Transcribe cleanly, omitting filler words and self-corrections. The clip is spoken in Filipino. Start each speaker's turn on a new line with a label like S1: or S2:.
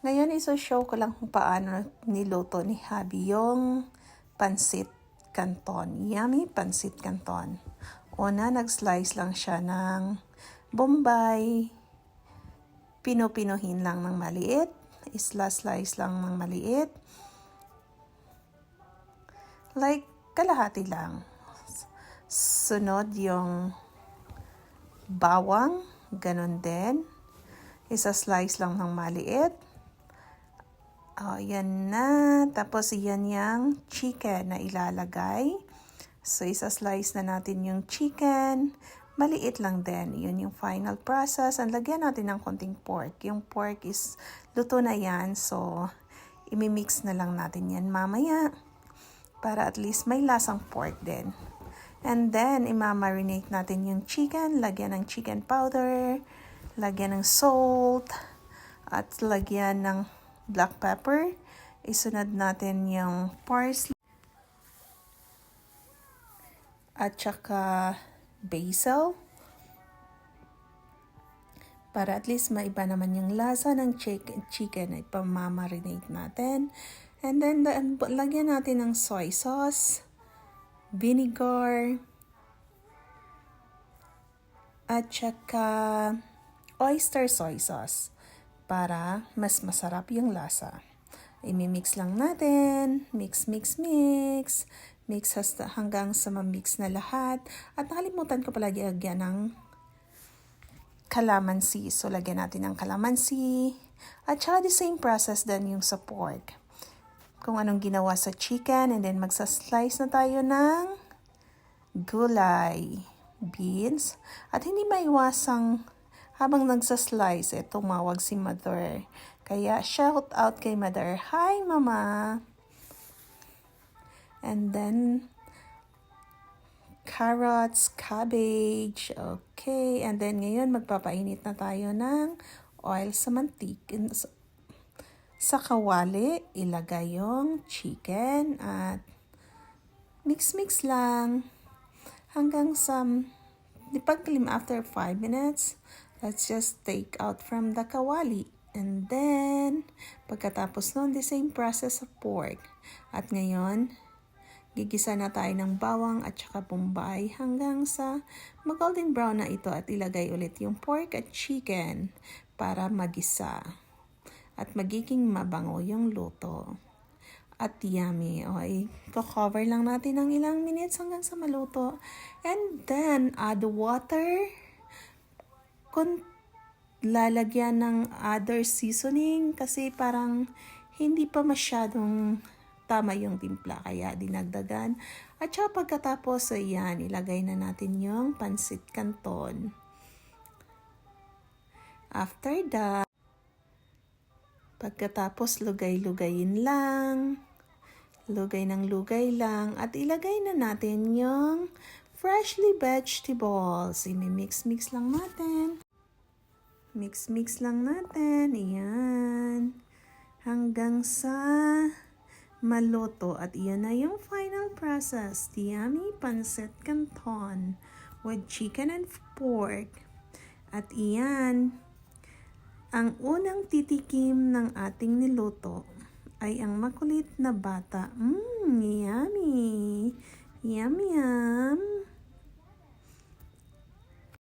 S1: Ngayon, iso-show ko lang kung paano niluto ni Habi yung pansit canton. Yummy pansit canton. Una, nag-slice lang siya ng bombay. Pino-pinuhin lang ng maliit. Isla-slice lang ng maliit. Like, kalahati lang. Sunod yung bawang. Ganon din. Isa-slice lang ng maliit. Yan na. Tapos, yan yung chicken na ilalagay. So, isa-slice na natin yung chicken. Maliit lang din. Yun yung final process. And lagyan natin ng konting pork. Yung pork is luto na yan. So, imimix na lang natin yan mamaya. Para at least may lasang pork din. And then, imamarinate natin yung chicken. Lagyan ng chicken powder. Lagyan ng salt. At lagyan ng black pepper. Isunod natin yung parsley. At saka basil. Para at least maiba naman yung lasa ng chicken na ipamamarinate natin. And then, lagyan natin ng soy sauce, vinegar, at saka oyster soy sauce. Para mas masarap yung lasa. Imimix lang natin. Mix, mix, mix. Mix hanggang sa ma-mix na lahat. At nakalimutan ko pala lagyan ng calamansi. So, lagyan natin ng calamansi. At saka the same process din yung sa pork. Kung anong ginawa sa chicken. And then, magsaslice na tayo ng gulay. Beans. At hindi maiwasang habang nagsaslice, tumawag si Mother. Kaya, shout out kay Mother. Hi, Mama! And then, carrots, cabbage. Okay. And then, ngayon, magpapainit na tayo ng oil sa mantika. Sa kawali, ilagay yung chicken at mix-mix lang. Hanggang sa, pagkalim after 5 minutes, let's just take out from the kawali. And then, pagkatapos nun, the same process of pork. At ngayon, gigisa na tayo ng bawang at saka bombay hanggang sa mag-golden brown na ito at ilagay ulit yung pork at chicken para magisa. At magiging mabango yung luto. At yummy. Okay, cover lang natin ng ilang minutes hanggang sa maluto. And then, add water. Kung lalagyan ng other seasoning kasi parang hindi pa masyadong tama yung timpla kaya dinagdagan. At saka pagkatapos, ayan, ilagay na natin yung pansit canton. After that, pagkatapos lugay-lugayin lang. Lugay ng lugay lang. At ilagay na natin yung freshly vegetables. Imimix-mix lang natin. Mix-mix lang natin. Ayan. Hanggang sa maluto. At iyan na yung final process. Yummy pancit canton with chicken and pork. At iyan. Ang unang titikim ng ating niluto ay ang makulit na bata. Yummy. Yum, yum.